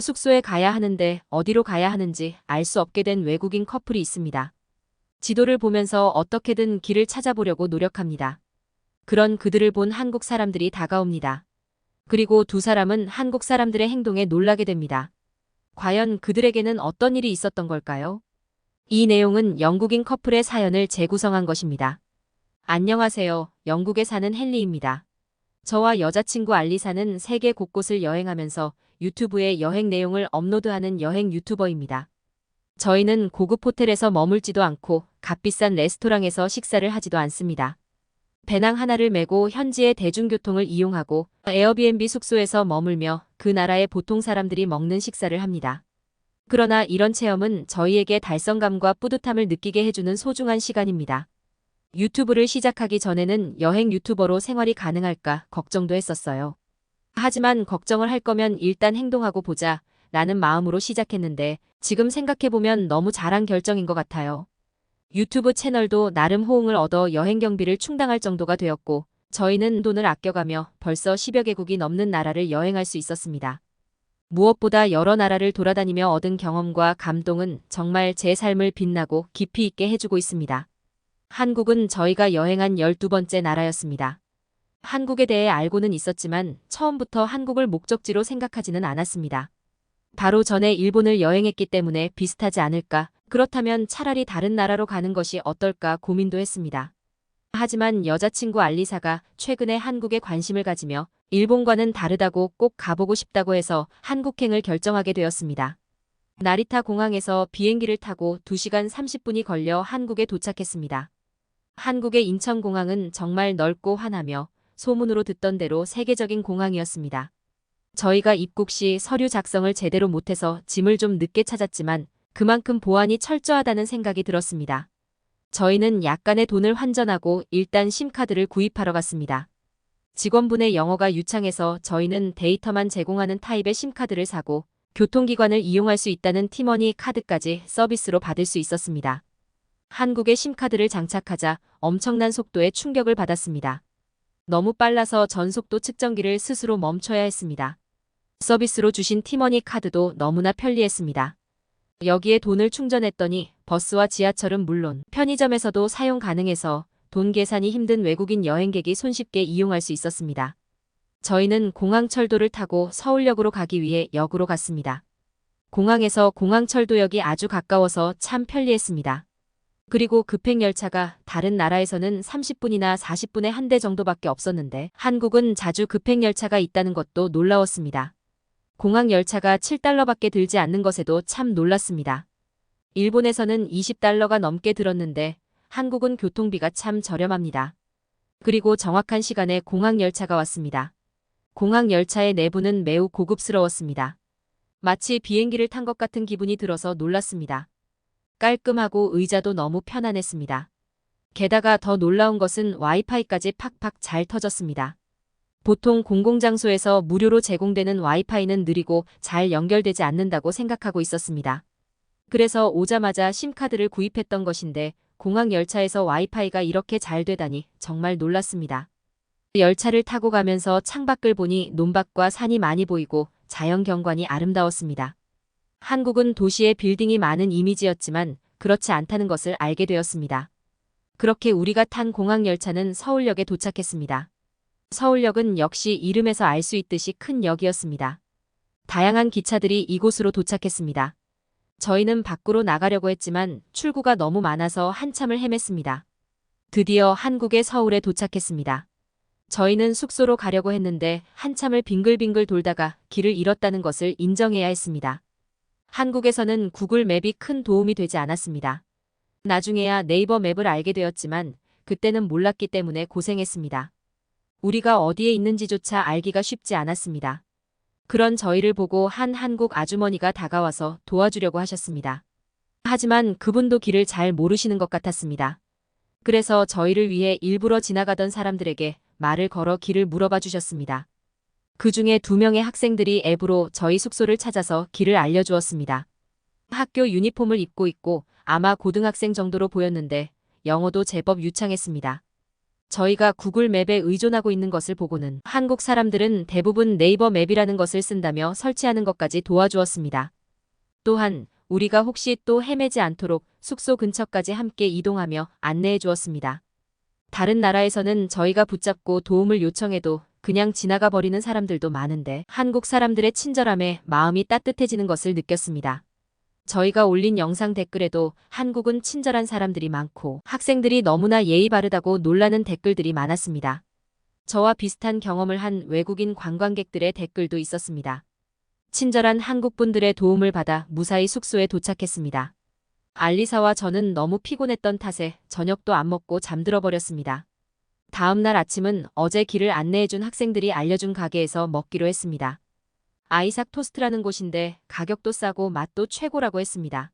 숙소에 가야 하는데 어디로 가야 하는지 알 수 없게 된 외국인 커플이 있습니다. 지도를 보면서 어떻게든 길을 찾아보려고 노력합니다. 그런 그들을 본 한국 사람들이 다가옵니다. 그리고 두 사람은 한국 사람들의 행동에 놀라게 됩니다. 과연 그들에게는 어떤 일이 있었던 걸까요? 이 내용은 영국인 커플의 사연을 재구성한 것입니다. 안녕하세요. 영국에 사는 헨리입니다. 저와 여자친구 알리사는 세계 곳곳을 여행하면서 유튜브에 여행 내용을 업로드하는 여행 유튜버입니다. 저희는 고급 호텔에서 머물지도 않고 값비싼 레스토랑에서 식사를 하지도 않습니다. 배낭 하나를 메고 현지의 대중교통을 이용하고 에어비앤비 숙소에서 머물며 그 나라의 보통 사람들이 먹는 식사를 합니다. 그러나 이런 체험은 저희에게 달성감과 뿌듯함을 느끼게 해주는 소중한 시간입니다. 유튜브를 시작하기 전에는 여행 유튜버로 생활이 가능할까 걱정도 했었어요. 하지만 걱정을 할 거면 일단 행동하고 보자 라는 마음으로 시작했는데 지금 생각해보면 너무 잘한 결정인 것 같아요. 유튜브 채널도 나름 호응을 얻어 여행 경비를 충당할 정도가 되었고 저희는 돈을 아껴가며 벌써 10여 개국이 넘는 나라를 여행할 수 있었습니다. 무엇보다 여러 나라를 돌아다니며 얻은 경험과 감동은 정말 제 삶을 빛나고 깊이 있게 해주고 있습니다. 한국은 저희가 여행한 12번째 나라였습니다. 한국에 대해 알고는 있었지만 처음부터 한국을 목적지로 생각하지는 않았습니다. 바로 전에 일본을 여행했기 때문에 비슷하지 않을까, 그렇다면 차라리 다른 나라로 가는 것이 어떨까 고민도 했습니다. 하지만 여자친구 알리사가 최근에 한국에 관심을 가지며 일본과는 다르다고 꼭 가보고 싶다고 해서 한국행을 결정하게 되었습니다. 나리타 공항에서 비행기를 타고 2시간 30분이 걸려 한국에 도착했습니다. 한국의 인천공항은 정말 넓고 환하며 소문으로 듣던 대로 세계적인 공항이었습니다. 저희가 입국 시 서류 작성을 제대로 못해서 짐을 좀 늦게 찾았지만 그만큼 보안이 철저하다는 생각이 들었습니다. 저희는 약간의 돈을 환전하고 일단 심카드를 구입하러 갔습니다. 직원분의 영어가 유창해서 저희는 데이터만 제공하는 타입의 심카드를 사고 교통기관을 이용할 수 있다는 티머니 카드까지 서비스로 받을 수 있었습니다. 한국에 심카드를 장착하자 엄청난 속도에 충격을 받았습니다. 너무 빨라서 전속도 측정기를 스스로 멈춰야 했습니다. 서비스로 주신 티머니 카드도 너무나 편리했습니다. 여기에 돈을 충전했더니 버스와 지하철은 물론 편의점에서도 사용 가능해서 돈 계산이 힘든 외국인 여행객이 손쉽게 이용할 수 있었습니다. 저희는 공항철도를 타고 서울역으로 가기 위해 역으로 갔습니다. 공항에서 공항철도역이 아주 가까워서 참 편리했습니다. 그리고 급행열차가 다른 나라에서는 30분이나 40분에 한 대 정도밖에 없었는데 한국은 자주 급행열차가 있다는 것도 놀라웠습니다. 공항열차가 7달러밖에 들지 않는 것에도 참 놀랐습니다. 일본에서는 20달러가 넘게 들었는데 한국은 교통비가 참 저렴합니다. 그리고 정확한 시간에 공항열차가 왔습니다. 공항열차의 내부는 매우 고급스러웠습니다. 마치 비행기를 탄 것 같은 기분이 들어서 놀랐습니다. 깔끔하고 의자도 너무 편안했습니다. 게다가 더 놀라운 것은 와이파이까지 팍팍 잘 터졌습니다. 보통 공공장소에서 무료로 제공되는 와이파이는 느리고 잘 연결되지 않는다고 생각하고 있었습니다. 그래서 오자마자 심카드를 구입했던 것인데 공항 열차에서 와이파이가 이렇게 잘 되다니 정말 놀랐습니다. 열차를 타고 가면서 창밖을 보니 논밭과 산이 많이 보이고 자연 경관이 아름다웠습니다. 한국은 도시에 빌딩이 많은 이미지였지만 그렇지 않다는 것을 알게 되었습니다. 그렇게 우리가 탄 공항열차는 서울역에 도착했습니다. 서울역은 역시 이름에서 알 수 있듯이 큰 역이었습니다. 다양한 기차들이 이곳으로 도착했습니다. 저희는 밖으로 나가려고 했지만 출구가 너무 많아서 한참을 헤맸습니다. 드디어 한국의 서울에 도착했습니다. 저희는 숙소로 가려고 했는데 한참을 빙글빙글 돌다가 길을 잃었다는 것을 인정해야 했습니다. 한국에서는 구글 맵이 큰 도움이 되지 않았습니다. 나중에야 네이버 맵을 알게 되었지만 그때는 몰랐기 때문에 고생했습니다. 우리가 어디에 있는지조차 알기가 쉽지 않았습니다. 그런 저희를 보고 한 한국 아주머니가 다가와서 도와주려고 하셨습니다. 하지만 그분도 길을 잘 모르시는 것 같았습니다. 그래서 저희를 위해 일부러 지나가던 사람들에게 말을 걸어 길을 물어봐 주셨습니다. 그 중에 2명의 학생들이 앱으로 저희 숙소를 찾아서 길을 알려주었습니다. 학교 유니폼을 입고 있고 아마 고등학생 정도로 보였는데 영어도 제법 유창했습니다. 저희가 구글 맵에 의존하고 있는 것을 보고는 한국 사람들은 대부분 네이버 맵이라는 것을 쓴다며 설치하는 것까지 도와주었습니다. 또한 우리가 혹시 또 헤매지 않도록 숙소 근처까지 함께 이동하며 안내해 주었습니다. 다른 나라에서는 저희가 붙잡고 도움을 요청해도 그냥 지나가 버리는 사람들도 많은데 한국 사람들의 친절함에 마음이 따뜻해지는 것을 느꼈습니다. 저희가 올린 영상 댓글에도 한국은 친절한 사람들이 많고 학생들이 너무나 예의 바르다고 놀라는 댓글들이 많았습니다. 저와 비슷한 경험을 한 외국인 관광객들의 댓글도 있었습니다. 친절한 한국분들의 도움을 받아 무사히 숙소에 도착했습니다. 알리사와 저는 너무 피곤했던 탓에 저녁도 안 먹고 잠들어 버렸습니다. 다음 날 아침은 어제 길을 안내해준 학생들이 알려준 가게에서 먹기로 했습니다. 아이삭 토스트라는 곳인데 가격도 싸고 맛도 최고라고 했습니다.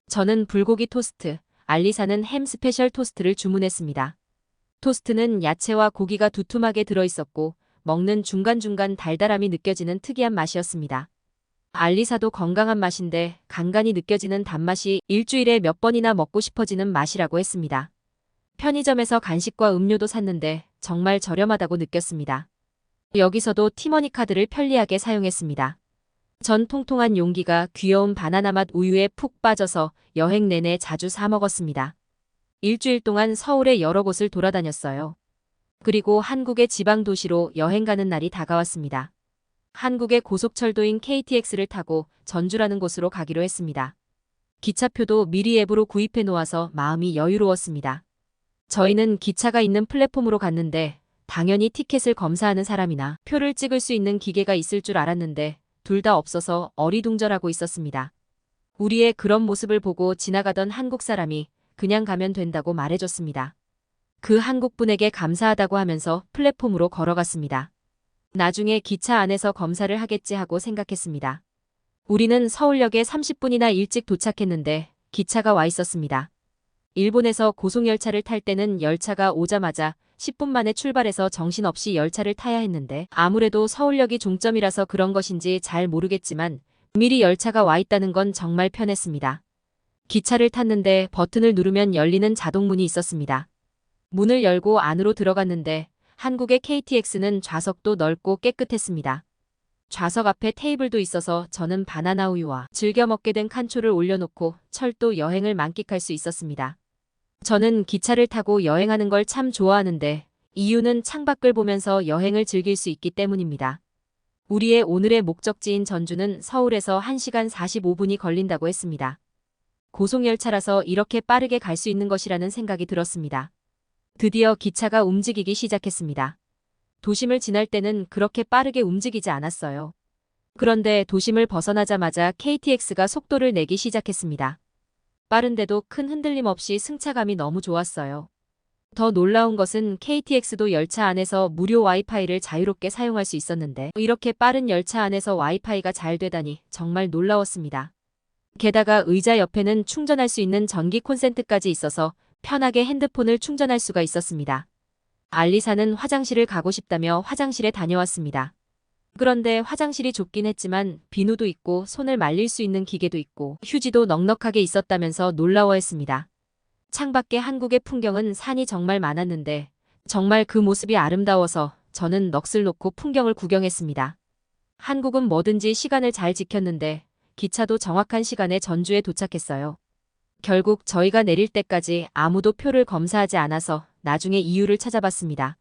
저는 불고기 토스트, 알리사는 햄 스페셜 토스트를 주문했습니다. 토스트는 야채와 고기가 두툼하게 들어있었고 먹는 중간중간 달달함이 느껴지는 특이한 맛이었습니다. 알리사도 건강한 맛인데 간간히 느껴지는 단맛이 일주일에 몇 번이나 먹고 싶어지는 맛이라고 했습니다. 편의점에서 간식과 음료도 샀는데 정말 저렴하다고 느꼈습니다. 여기서도 티머니 카드를 편리하게 사용했습니다. 전 통통한 용기가 귀여운 바나나 맛 우유에 푹 빠져서 여행 내내 자주 사 먹었습니다. 일주일 동안 서울의 여러 곳을 돌아다녔어요. 그리고 한국의 지방 도시로 여행 가는 날이 다가왔습니다. 한국의 고속철도인 KTX를 타고 전주라는 곳으로 가기로 했습니다. 기차표도 미리 앱으로 구입해 놓아서 마음이 여유로웠습니다. 저희는 기차가 있는 플랫폼으로 갔는데 당연히 티켓을 검사하는 사람이나 표를 찍을 수 있는 기계가 있을 줄 알았는데 둘 다 없어서 어리둥절하고 있었습니다. 우리의 그런 모습을 보고 지나가던 한국 사람이 그냥 가면 된다고 말해줬습니다. 그 한국분에게 감사하다고 하면서 플랫폼으로 걸어갔습니다. 나중에 기차 안에서 검사를 하겠지 하고 생각했습니다. 우리는 서울역에 30분이나 일찍 도착했는데 기차가 와 있었습니다. 일본에서 고속열차를 탈 때는 열차가 오자마자 10분 만에 출발해서 정신없이 열차를 타야 했는데 아무래도 서울역이 종점이라서 그런 것인지 잘 모르겠지만 미리 열차가 와 있다는 건 정말 편했습니다. 기차를 탔는데 버튼을 누르면 열리는 자동문이 있었습니다. 문을 열고 안으로 들어갔는데 한국의 KTX는 좌석도 넓고 깨끗했습니다. 좌석 앞에 테이블도 있어서 저는 바나나 우유와 즐겨 먹게 된 칸초를 올려놓고 철도 여행을 만끽할 수 있었습니다. 저는 기차를 타고 여행하는 걸 참 좋아하는데 이유는 창밖을 보면서 여행을 즐길 수 있기 때문입니다. 우리의 오늘의 목적지인 전주는 서울에서 1시간 45분이 걸린다고 했습니다. 고속열차라서 이렇게 빠르게 갈 수 있는 것이라는 생각이 들었습니다. 드디어 기차가 움직이기 시작했습니다. 도심을 지날 때는 그렇게 빠르게 움직이지 않았어요. 그런데 도심을 벗어나자마자 KTX가 속도를 내기 시작했습니다. 빠른데도 큰 흔들림 없이 승차감이 너무 좋았어요. 더 놀라운 것은 KTX도 열차 안에서 무료 와이파이를 자유롭게 사용할 수 있었는데 이렇게 빠른 열차 안에서 와이파이가 잘 되다니 정말 놀라웠습니다. 게다가 의자 옆에는 충전할 수 있는 전기 콘센트까지 있어서 편하게 핸드폰을 충전할 수가 있었습니다. 알리사는 화장실을 가고 싶다며 화장실에 다녀왔습니다. 그런데 화장실이 좁긴 했지만 비누도 있고 손을 말릴 수 있는 기계도 있고 휴지도 넉넉하게 있었다면서 놀라워했습니다. 창밖의 한국의 풍경은 산이 정말 많았는데 정말 그 모습이 아름다워서 저는 넋을 놓고 풍경을 구경했습니다. 한국은 뭐든지 시간을 잘 지켰는데 기차도 정확한 시간에 전주에 도착했어요. 결국 저희가 내릴 때까지 아무도 표를 검사하지 않아서 나중에 이유를 찾아봤습니다.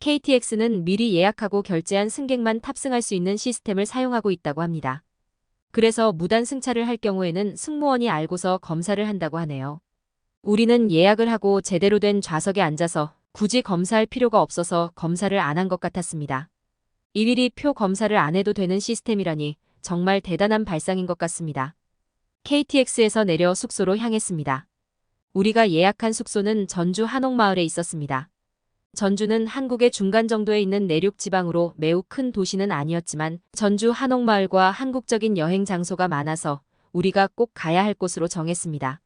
KTX는 미리 예약하고 결제한 승객만 탑승할 수 있는 시스템을 사용하고 있다고 합니다. 그래서 무단 승차를 할 경우에는 승무원이 알고서 검사를 한다고 하네요. 우리는 예약을 하고 제대로 된 좌석에 앉아서 굳이 검사할 필요가 없어서 검사를 안 한 것 같았습니다. 일일이 표 검사를 안 해도 되는 시스템이라니 정말 대단한 발상인 것 같습니다. KTX에서 내려 숙소로 향했습니다. 우리가 예약한 숙소는 전주 한옥마을에 있었습니다. 전주는 한국의 중간 정도에 있는 내륙 지방으로 매우 큰 도시는 아니었지만 전주 한옥마을과 한국적인 여행 장소가 많아서 우리가 꼭 가야 할 곳으로 정했습니다.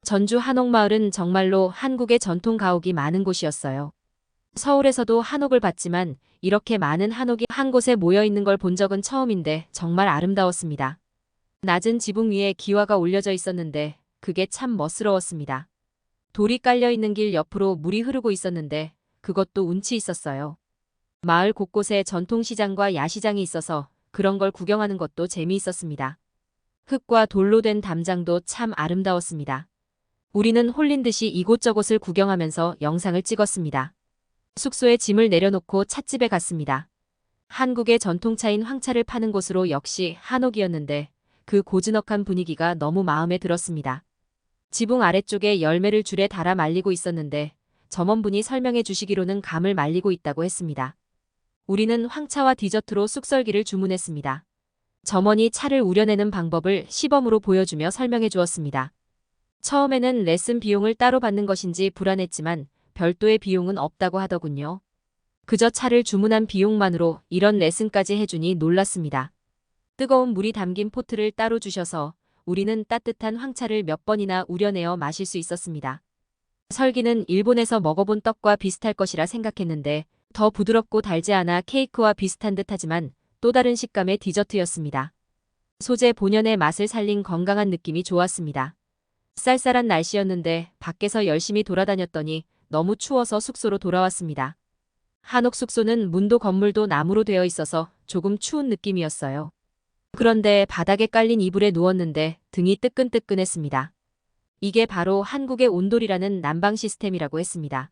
전주 한옥마을은 정말로 한국의 전통 가옥이 많은 곳이었어요. 서울에서도 한옥을 봤지만 이렇게 많은 한옥이 한 곳에 모여 있는 걸 본 적은 처음인데 정말 아름다웠습니다. 낮은 지붕 위에 기와가 올려져 있었는데 그게 참 멋스러웠습니다. 돌이 깔려 있는 길 옆으로 물이 흐르고 있었는데 그것도 운치 있었어요. 마을 곳곳에 전통시장과 야시장이 있어서 그런 걸 구경하는 것도 재미있었습니다. 흙과 돌로 된 담장도 참 아름다웠습니다. 우리는 홀린 듯이 이곳저곳을 구경하면서 영상을 찍었습니다. 숙소에 짐을 내려놓고 찻집에 갔습니다. 한국의 전통차인 황차를 파는 곳으로 역시 한옥이었는데 그 고즈넉한 분위기가 너무 마음에 들었습니다. 지붕 아래쪽에 열매를 줄에 달아 말리고 있었는데 점원분이 설명해 주시기로는 감을 말리고 있다고 했습니다. 우리는 황차와 디저트로 쑥썰기를 주문했습니다. 점원이 차를 우려내는 방법을 시범으로 보여주며 설명해 주었습니다. 처음에는 레슨 비용을 따로 받는 것인지 불안했지만 별도의 비용은 없다고 하더군요. 그저 차를 주문한 비용만으로 이런 레슨까지 해주니 놀랐습니다. 뜨거운 물이 담긴 포트를 따로 주셔서 우리는 따뜻한 황차를 몇 번이나 우려내어 마실 수 있었습니다. 설기는 일본에서 먹어본 떡과 비슷할 것이라 생각했는데 더 부드럽고 달지 않아 케이크와 비슷한 듯하지만 또 다른 식감의 디저트였습니다. 소재 본연의 맛을 살린 건강한 느낌이 좋았습니다. 쌀쌀한 날씨였는데 밖에서 열심히 돌아다녔더니 너무 추워서 숙소로 돌아왔습니다. 한옥 숙소는 문도 건물도 나무로 되어 있어서 조금 추운 느낌이었어요. 그런데 바닥에 깔린 이불에 누웠는데 등이 뜨끈뜨끈했습니다. 이게 바로 한국의 온돌이라는 난방 시스템이라고 했습니다.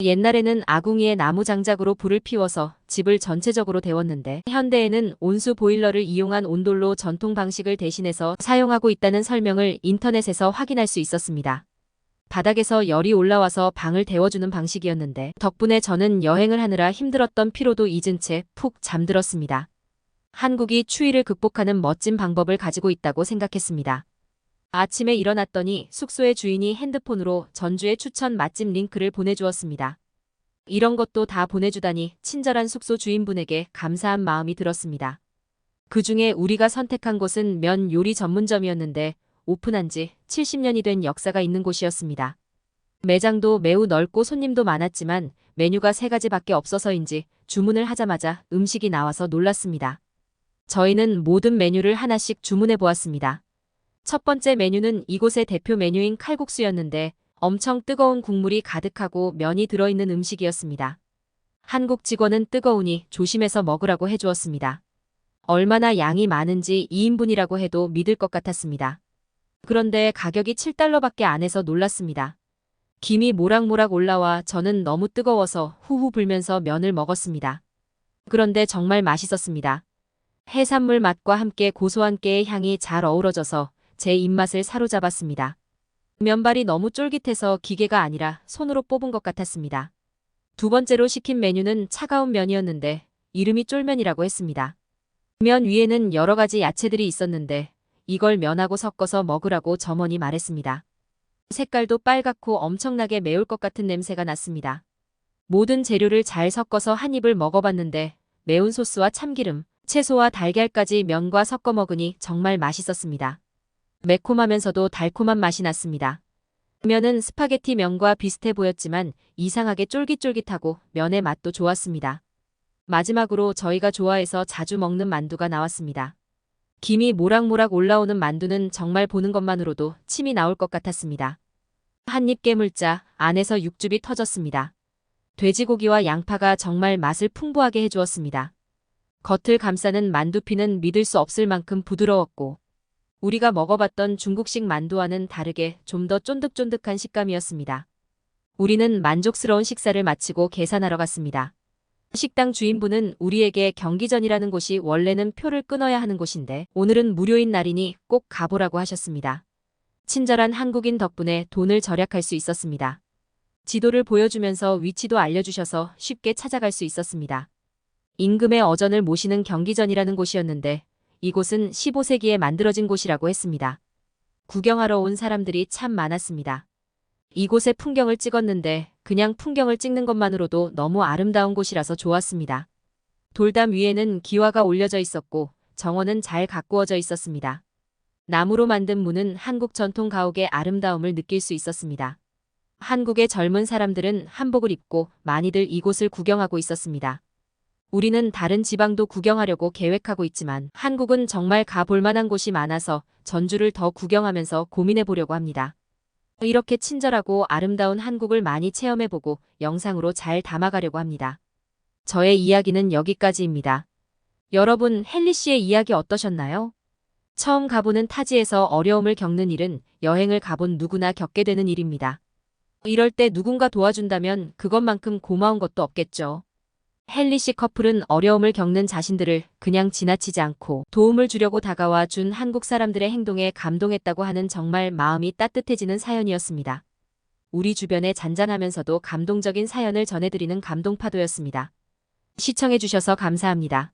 옛날에는 아궁이에 나무 장작으로 불을 피워서 집을 전체적으로 데웠는데 현대에는 온수 보일러를 이용한 온돌로 전통 방식을 대신해서 사용하고 있다는 설명을 인터넷에서 확인할 수 있었습니다. 바닥에서 열이 올라와서 방을 데워주는 방식이었는데 덕분에 저는 여행을 하느라 힘들었던 피로도 잊은 채 푹 잠들었습니다. 한국이 추위를 극복하는 멋진 방법을 가지고 있다고 생각했습니다. 아침에 일어났더니 숙소의 주인이 핸드폰으로 전주의 추천 맛집 링크를 보내주었습니다. 이런 것도 다 보내주다니 친절한 숙소 주인분에게 감사한 마음이 들었습니다. 그중에 우리가 선택한 곳은 면 요리 전문점이었는데 오픈한 지 70년이 된 역사가 있는 곳이었습니다. 매장도 매우 넓고 손님도 많았지만 메뉴가 3가지밖에 없어서인지 주문을 하자마자 음식이 나와서 놀랐습니다. 저희는 모든 메뉴를 하나씩 주문해 보았습니다. 첫 번째 메뉴는 이곳의 대표 메뉴인 칼국수였는데 엄청 뜨거운 국물이 가득하고 면이 들어있는 음식이었습니다. 한국 직원은 뜨거우니 조심해서 먹으라고 해주었습니다. 얼마나 양이 많은지 2인분이라고 해도 믿을 것 같았습니다. 그런데 가격이 $7밖에 안 해서 놀랐습니다. 김이 모락모락 올라와 저는 너무 뜨거워서 후후 불면서 면을 먹었습니다. 그런데 정말 맛있었습니다. 해산물 맛과 함께 고소한 깨의 향이 잘 어우러져서 제 입맛을 사로잡았습니다. 면발이 너무 쫄깃해서 기계가 아니라 손으로 뽑은 것 같았습니다. 두 번째로 시킨 메뉴는 차가운 면이었는데 이름이 쫄면이라고 했습니다. 면 위에는 여러 가지 야채들이 있었는데 이걸 면하고 섞어서 먹으라고 점원이 말했습니다. 색깔도 빨갛고 엄청나게 매울 것 같은 냄새가 났습니다. 모든 재료를 잘 섞어서 한 입을 먹어봤는데 매운 소스와 참기름, 채소와 달걀까지 면과 섞어 먹으니 정말 맛있었습니다. 매콤하면서도 달콤한 맛이 났습니다. 면은 스파게티 면과 비슷해 보였지만 이상하게 쫄깃쫄깃하고 면의 맛도 좋았습니다. 마지막으로 저희가 좋아해서 자주 먹는 만두가 나왔습니다. 김이 모락모락 올라오는 만두는 정말 보는 것만으로도 침이 나올 것 같았습니다. 한 입 깨물자 안에서 육즙이 터졌습니다. 돼지고기와 양파가 정말 맛을 풍부하게 해주었습니다. 겉을 감싸는 만두피는 믿을 수 없을 만큼 부드러웠고 우리가 먹어봤던 중국식 만두와는 다르게 좀 더 쫀득쫀득한 식감이었습니다. 우리는 만족스러운 식사를 마치고 계산하러 갔습니다. 식당 주인분은 우리에게 경기전이라는 곳이 원래는 표를 끊어야 하는 곳인데 오늘은 무료인 날이니 꼭 가보라고 하셨습니다. 친절한 한국인 덕분에 돈을 절약할 수 있었습니다. 지도를 보여주면서 위치도 알려주셔서 쉽게 찾아갈 수 있었습니다. 임금의 어전을 모시는 경기전이라는 곳이었는데 이곳은 15세기에 만들어진 곳이라고 했습니다. 구경하러 온 사람들이 참 많았습니다. 이곳의 풍경을 찍었는데 그냥 풍경을 찍는 것만으로도 너무 아름다운 곳이라서 좋았습니다. 돌담 위에는 기와가 올려져 있었고 정원은 잘 가꾸어져 있었습니다. 나무로 만든 문은 한국 전통 가옥의 아름다움을 느낄 수 있었습니다. 한국의 젊은 사람들은 한복을 입고 많이들 이곳을 구경하고 있었습니다. 우리는 다른 지방도 구경하려고 계획하고 있지만 한국은 정말 가볼 만한 곳이 많아서 전주를 더 구경하면서 고민해 보려고 합니다. 이렇게 친절하고 아름다운 한국을 많이 체험해보고 영상으로 잘 담아가려고 합니다. 저의 이야기는 여기까지입니다. 여러분, 헨리 씨의 이야기 어떠셨나요? 처음 가보는 타지에서 어려움을 겪는 일은 여행을 가본 누구나 겪게 되는 일입니다. 이럴 때 누군가 도와준다면 그것만큼 고마운 것도 없겠죠. 헨리 씨 커플은 어려움을 겪는 자신들을 그냥 지나치지 않고 도움을 주려고 다가와 준 한국 사람들의 행동에 감동했다고 하는 정말 마음이 따뜻해지는 사연이었습니다. 우리 주변에 잔잔하면서도 감동적인 사연을 전해드리는 감동파도였습니다. 시청해주셔서 감사합니다.